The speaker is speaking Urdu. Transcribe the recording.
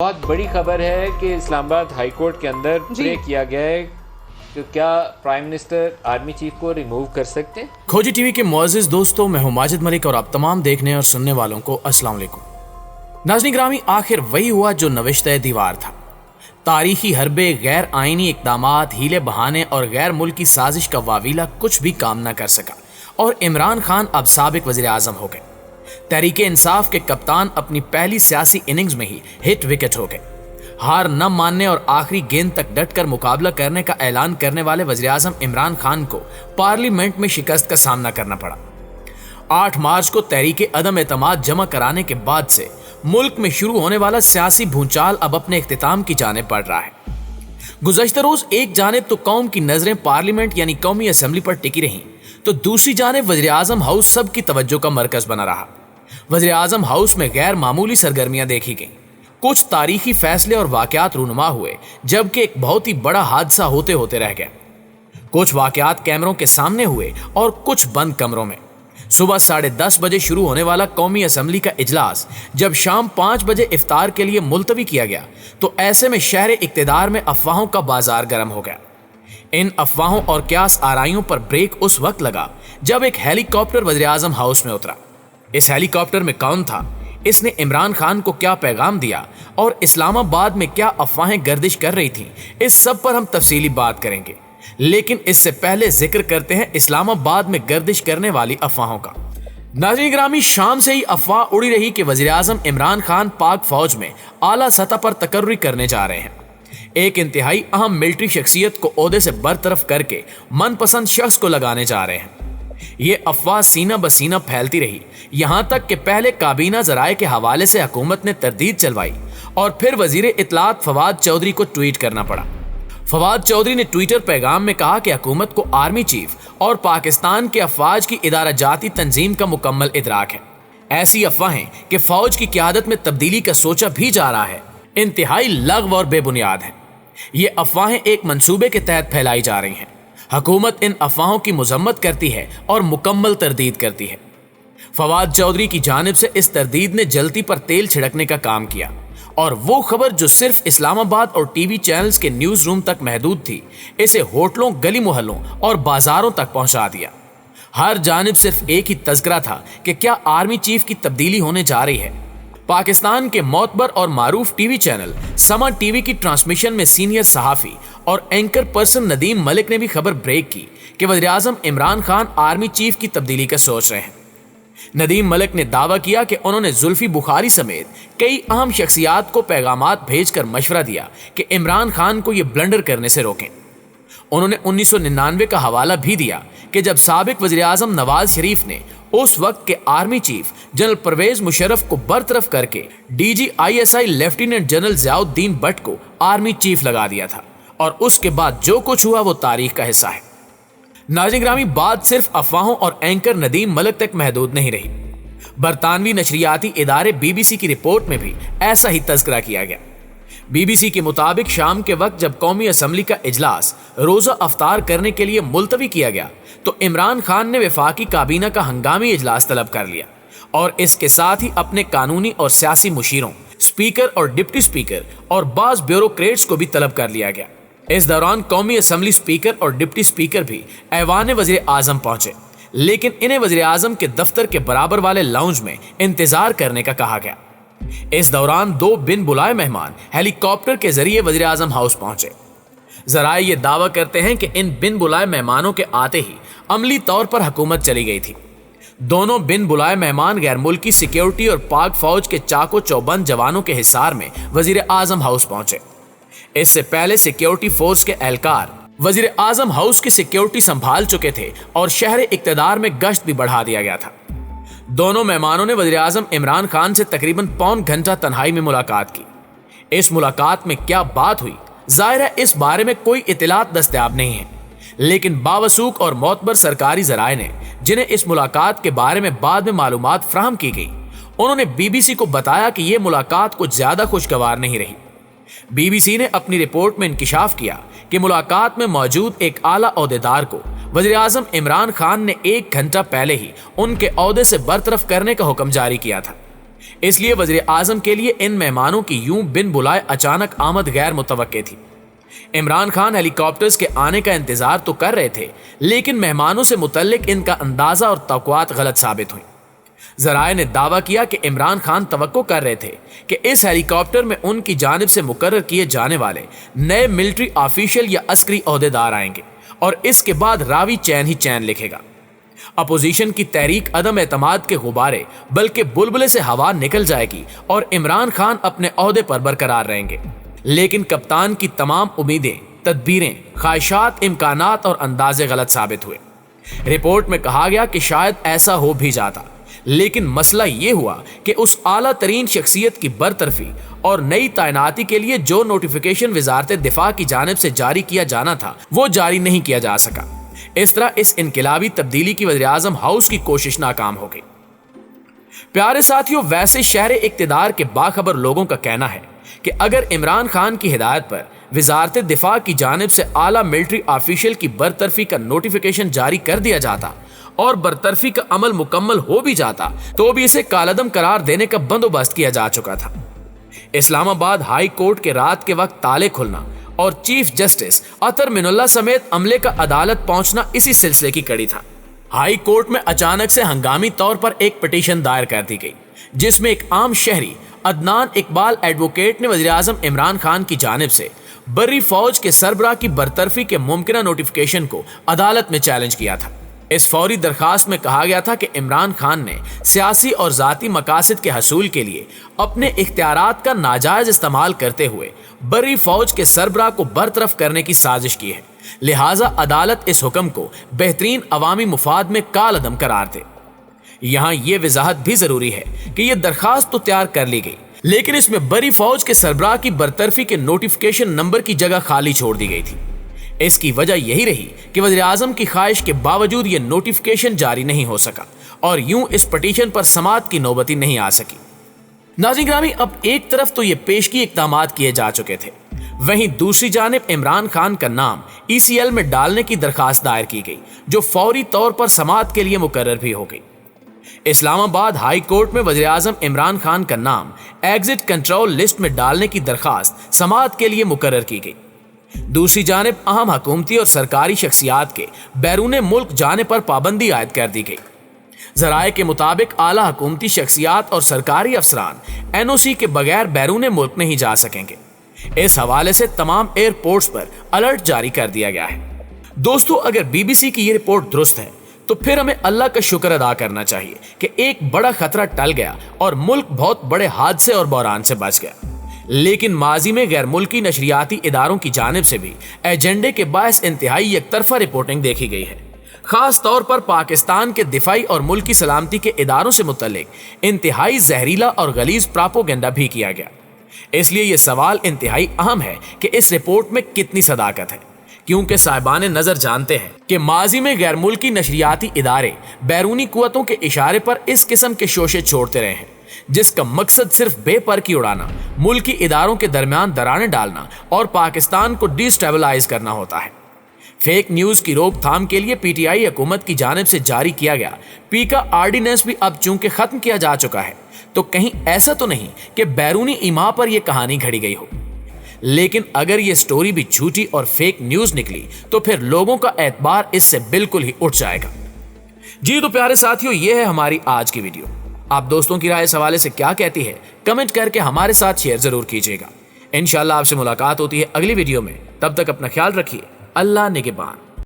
بہت بڑی خبر ہے کہ اسلام آباد ہائی کورٹ کے اندر طے کیا گیا ہے کہ کیا پرائم منسٹر آرمی چیف کو ریموو کر سکتے ہیں۔ کھوجی ٹی وی کے معزز دوستوں، میں ہوں ماجد ملک اور آپ تمام دیکھنے اور سننے والوں کو السلام علیکم۔ ناظرین گرامی، آخر وہی ہوا جو نوشتہ دیوار تھا۔ تاریخی حربے، غیر آئینی اقدامات، ہیلے بہانے اور غیر ملکی سازش کا واویلا کچھ بھی کام نہ کر سکا اور عمران خان اب سابق وزیر اعظم ہو گئے۔ تحریک انصاف کے کپتان اپنی پہلی سیاسی اننگز میں ہی ہٹ وکٹ ہو گئے۔ ہار نہ ماننے اور آخری گیند تک ڈٹ کر مقابلہ کرنے کا اعلان کرنے والے وزیر اعظم عمران خان کو پارلیمنٹ میں شکست کا سامنا کرنا پڑا۔ 8 مارچ کو تحریک عدم اعتماد جمع کرانے کے بعد سے ملک میں شروع ہونے والا سیاسی بھونچال اب اپنے اختتام کی جانب بڑھ رہا ہے۔ گزشتہ روز ایک جانب تو قوم کی نظریں پارلیمنٹ یعنی قومی اسمبلی پر ٹکی رہیں تو دوسری جانب وزیر اعظم ہاؤس سب کی توجہ کا مرکز بنا رہا۔ وزیر اعظم ہاؤس میں غیر معمولی سرگرمیاں دیکھی گئیں۔ کچھ تاریخی فیصلے اور واقعات رونما ہوئے جبکہ ایک بہت ہی بڑا حادثہ ہوتے ہوتے رہ گیا۔ کچھ واقعات کیمروں کے سامنے ہوئے اور کچھ بند کمروں میں۔ صبح 10:30 بجے شروع ہونے والا قومی اسمبلی کا اجلاس جب شام 5 بجے افطار کے لیے ملتوی کیا گیا تو ایسے میں شہر اقتدار میں افواہوں کا بازار گرم ہو گیا۔ ان افواہوں اور قیاس آرائیوں پر بریک اس وقت لگا جب ایک ہیلی کاپٹر وزیر اعظم ہاؤس میں اترا۔ اس ہیلی کاپٹر میں کون تھا، اس نے عمران خان کو کیا پیغام دیا اور اسلام آباد میں کیا افواہیں گردش کر رہی تھیں، اس سب پر ہم تفصیلی بات کریں گے۔ لیکن اس سے پہلے ذکر کرتے ہیں اسلام آباد میں گردش کرنے والی افواہوں کا۔ ناظرین گرامی، شام سے ہی افواہ اڑی رہی کہ وزیر اعظم عمران خان پاک فوج میں اعلیٰ سطح پر تقرری کرنے جا رہے ہیں۔ ایک انتہائی اہم ملٹری شخصیت کو عہدے سے برطرف کر کے من پسند شخص کو لگانے جا رہے ہیں۔ یہ افواہ سینہ بسینہ پھیلتی رہی، یہاں تک کہ پہلے کابینہ ذرائع کے حوالے سے حکومت نے تردید چلوائی اور پھر وزیر اطلاعات فواد چودھری کو ٹویٹ کرنا پڑا۔ فواد چودھری نے ٹویٹر پیغام میں کہا کہ حکومت کو آرمی چیف اور پاکستان کے افواج کی ادارہ جاتی تنظیم کا مکمل ادراک ہے۔ ایسی افواہیں کہ فوج کی قیادت میں تبدیلی کا سوچا بھی جا رہا ہے انتہائی لغو اور بے بنیاد ہیں۔ یہ افواہیں ایک منصوبے کے تحت پھیلائی جا رہی ہیں۔ حکومت ان افواہوں کی مذمت کرتی ہے اور مکمل تردید کرتی ہے۔ فواد چودھری کی جانب سے اس تردید نے جلتی پر تیل چھڑکنے کا کام کیا اور وہ خبر جو صرف اسلام آباد اور ٹی وی چینلز کے نیوز روم تک محدود تھی، اسے ہوٹلوں، گلی محلوں اور بازاروں تک پہنچا دیا۔ ہر جانب صرف ایک ہی تذکرہ تھا کہ کیا آرمی چیف کی تبدیلی ہونے جا رہی ہے۔ پاکستان کے معتبر اور معروف ٹی وی چینل سما ٹی وی کی ٹرانسمیشن میں سینئر صحافی اور اینکر پرسن ندیم ملک نے بھی خبر بریک کی کہ وزیر اعظم عمران خان آرمی چیف کی تبدیلی کا سوچ رہے ہیں۔ ندیم ملک نے دعویٰ کیا کہ انہوں نے زلفی بخاری سمیت کئی اہم شخصیات کو پیغامات بھیج کر مشورہ دیا کہ عمران خان کو یہ بلنڈر کرنے سے روکیں۔ انہوں نے 1999 کا حوالہ بھی دیا کہ جب سابق وزیر اعظم نواز شریف نے اس وقت کے army chief general Pervez Musharraf کو برطرف کر کے D G I S I lieutenant general Ziauddin Butt کو آرمی چیف لگا دیا تھا، اور اس کے بعد جو کچھ ہوا وہ تاریخ کا حصہ ہے۔ ناظرین گرامی، بات صرف افواہوں اور اینکر ندیم ملک تک محدود نہیں رہی۔ برطانوی نشریاتی ادارے بی بی سی کی رپورٹ میں بھی ایسا ہی تذکرہ کیا گیا۔ بی بی سی کے مطابق شام کے وقت جب قومی اسمبلی کا اجلاس روزہ افطار کرنے کے لیے ملتوی کیا گیا تو عمران خان نے وفاقی کابینہ کا ہنگامی اجلاس طلب کر لیا اور اس کے ساتھ ہی اپنے قانونی اور سیاسی مشیروں، اسپیکر اور ڈپٹی اسپیکر اور بعض بیوروکریٹس کو بھی طلب کر لیا گیا۔ اس دوران قومی اسمبلی اسپیکر اور ڈپٹی اسپیکر بھی ایوان وزیر اعظم پہنچے، لیکن انہیں وزیر اعظم کے دفتر کے برابر والے لاؤنج میں انتظار کرنے کا کہا گیا۔ اس دوران 2 بن بلائے مہمان ہیلی کاپٹر کے ذریعے وزیر اعظم ہاؤس پہنچے۔ ذرائع یہ دعویٰ کرتے ہیں کہ ان بن بلائے مہمانوں کے آتے ہی عملی طور پر حکومت چلی گئی تھی۔ دونوں بن بلائے مہمان غیر ملکی سیکیورٹی اور پاک فوج کے چاقو چوبند جوانوں کے حصار میں وزیر اعظم ہاؤس پہنچے۔ اس سے پہلے سیکیورٹی فورس کے اہلکار وزیر اعظم ہاؤس کی سیکیورٹی سنبھال چکے تھے اور شہر اقتدار میں گشت بھی بڑھا دیا گیا تھا۔ دونوں مہمانوں نے وزیر اعظم عمران خان سے تقریباً پون گھنٹہ تنہائی میں ملاقات کی۔ اس ملاقات میں کیا بات ہوئی، ظاہر ہے اس بارے میں کوئی اطلاعات دستیاب نہیں ہے، لیکن باوثوق اور معتبر سرکاری ذرائع نے جنہیں اس ملاقات کے بارے میں بعد میں معلومات فراہم کی گئی، انہوں نے بی بی سی کو بتایا کہ یہ ملاقات کچھ زیادہ خوشگوار نہیں رہی۔ بی بی سی نے اپنی رپورٹ میں انکشاف کیا کہ ملاقات میں موجود ایک اعلیٰ عہدیدار کو وزیر اعظم عمران خان نے 1 گھنٹہ پہلے ہی ان کے عہدے سے برطرف کرنے کا حکم جاری کیا تھا۔ اس لیے وزیر اعظم کے لیے ان مہمانوں کی یوں بن بلائے اچانک آمد غیر متوقع تھی۔ عمران خان ہیلی کاپٹرز کے آنے کا انتظار تو کر رہے تھے، لیکن مہمانوں سے متعلق ان کا اندازہ اور توقعات غلط ثابت ہوئیں۔ ذرائع نے دعویٰ کیا کہ عمران خان توقع کر رہے تھے کہ اس ہیلی کاپٹر میں ان کی جانب سے مقرر کیے جانے والے نئے ملٹری آفیشل یا عسکری عہدیدار آئیں گے اور اس کے بعد راوی چین ہی چین لکھے گا۔ اپوزیشن کی تحریک عدم اعتماد کے غبارے بلکہ بلبلے سے ہوا نکل جائے گی اور عمران خان اپنے عہدے پر برقرار رہیں گے، لیکن کپتان کی تمام امیدیں، تدبیریں، خواہشات، امکانات اور اندازے غلط ثابت ہوئے۔ رپورٹ میں کہا گیا کہ شاید ایسا ہو بھی جاتا، لیکن مسئلہ یہ ہوا کہ اس اعلیٰ ترین شخصیت کی برطرفی اور نئی تعیناتی کے لیے جو نوٹیفیکیشن وزارت دفاع کی جانب سے جاری کیا جانا تھا وہ جاری نہیں کیا جا سکا۔ اس طرح اس انقلابی تبدیلی کی وزیر اعظم ہاؤس کی کوشش ناکام ہو گئی۔ پیارے ساتھیوں، ویسے شہر اقتدار کے باخبر لوگوں کا کہنا ہے کہ اگر عمران خان کی ہدایت پر وزارت دفاع کی جانب سے اعلیٰ ملٹری آفیشل کی برطرفی کا نوٹیفیکیشن جاری کر دیا جاتا اور برطرفی کا عمل مکمل ہو بھی جاتا تو بھی اسے کالعدم قرار دینے کا بندوبست کیا جا چکا تھا۔ اسلام آباد ہائی کورٹ کے رات کے وقت تالے کھلنا اور چیف جسٹس اطہر من اللہ سمیت عملے کا عدالت پہنچنا اسی سلسلے کی کڑی تھا۔ ہائی کورٹ میں اچانک سے ہنگامی طور پر ایک پٹیشن دائر کر دی گئی، جس میں ایک عام شہری عدنان اقبال ایڈوکیٹ نے وزیر اعظم عمران خان کی جانب سے بری فوج کے سربراہ کی برطرفی کے ممکنہ نوٹیفیکیشن کو عدالت میں چیلنج کیا تھا۔ اس فوری درخواست میں کہا گیا تھا کہ عمران خان نے سیاسی اور ذاتی مقاصد کے حصول کے لیے اپنے اختیارات کا ناجائز استعمال کرتے ہوئے بری فوج کے سربراہ کو برطرف کرنے کی سازش کی ہے، لہٰذا عدالت اس حکم کو بہترین عوامی مفاد میں کالعدم قرار دے۔ یہاں یہ وضاحت بھی ضروری ہے کہ یہ درخواست تو تیار کر لی گئی، لیکن اس میں بری فوج کے سربراہ کی برطرفی کے نوٹیفیکیشن نمبر کی جگہ خالی چھوڑ دی گئی تھی۔ اس کی وجہ یہی رہی کہ وزیر اعظم کی خواہش کے باوجود یہ نوٹیفیکیشن جاری نہیں ہو سکا اور یوں اس پٹیشن پر سماعت کی نوبتی نہیں آ سکی۔ ناظرین گرامی، اب ایک طرف تو یہ پیشگی اقدامات کیے جا چکے تھے، وہیں دوسری جانب عمران خان کا نام ECL میں ڈالنے کی درخواست دائر کی گئی، جو فوری طور پر سماعت کے لیے مقرر بھی ہو گئی۔ اسلام آباد ہائی کورٹ میں وزیر اعظم عمران خان کا نام ایگزٹ کنٹرول لسٹ میں ڈالنے کی درخواست سماعت کے لیے مقرر کی گئی۔ دوسری جانب اہم حکومتی اور سرکاری شخصیات کے بیرون ملک جانے پر پابندی عائد کر دی گئی۔ ذرائع کے مطابق اعلیٰ حکومتی شخصیات اور سرکاری افسران NOC کے بغیر بیرون ملک نہیں جا سکیں گے۔ اس حوالے سے تمام ایئرپورٹس پر الرٹ جاری کر دیا گیا ہے۔ دوستو، اگر BBC کی یہ رپورٹ درست ہے تو پھر ہمیں اللہ کا شکر ادا کرنا چاہیے کہ ایک بڑا خطرہ ٹل گیا اور ملک بہت بڑے حادثے اور بحران سے بچ گیا۔ لیکن ماضی میں غیر ملکی نشریاتی اداروں کی جانب سے بھی ایجنڈے کے باعث انتہائی یک طرفہ رپورٹنگ دیکھی گئی ہے۔ خاص طور پر پاکستان کے دفاعی اور ملکی سلامتی کے اداروں سے متعلق انتہائی زہریلا اور غلیظ پراپوگنڈا بھی کیا گیا۔ اس لیے یہ سوال انتہائی اہم ہے کہ اس رپورٹ میں کتنی صداقت ہے، کیونکہ صاحبان نظر جانتے ہیں کہ ماضی میں غیر ملکی نشریاتی ادارے بیرونی قوتوں کے اشارے پر اس قسم کے شوشے چھوڑتے رہے ہیں، جس کا مقصد صرف بے پر کی اڑانا، ملکی اداروں کے درمیان دراڑیں ڈالنا اور پاکستان کو ڈی اسٹیبلائز کرنا ہوتا ہے۔ فیک نیوز کی روک تھام کے لیے PTI حکومت کی جانب سے جاری کیا گیا پیکا آرڈیننس بھی اب چونکہ ختم کیا جا چکا ہے، تو کہیں ایسا تو نہیں کہ بیرونی ایما پر یہ کہانی گھڑی گئی ہو۔ لیکن اگر یہ سٹوری بھی جھوٹی اور فیک نیوز نکلی تو پھر لوگوں کا اعتبار اس سے بالکل ہی اٹھ جائے گا۔ جی تو پیارے ساتھیوں، یہ ہے ہماری آج کی ویڈیو۔ آپ دوستوں کی رائے اس حوالے سے کیا کہتی ہے کمنٹ کر کے ہمارے ساتھ شیئر ضرور کیجیے گا۔ انشاءاللہ آپ سے ملاقات ہوتی ہے اگلی ویڈیو میں، تب تک اپنا خیال رکھیے۔ اللہ نگہبان۔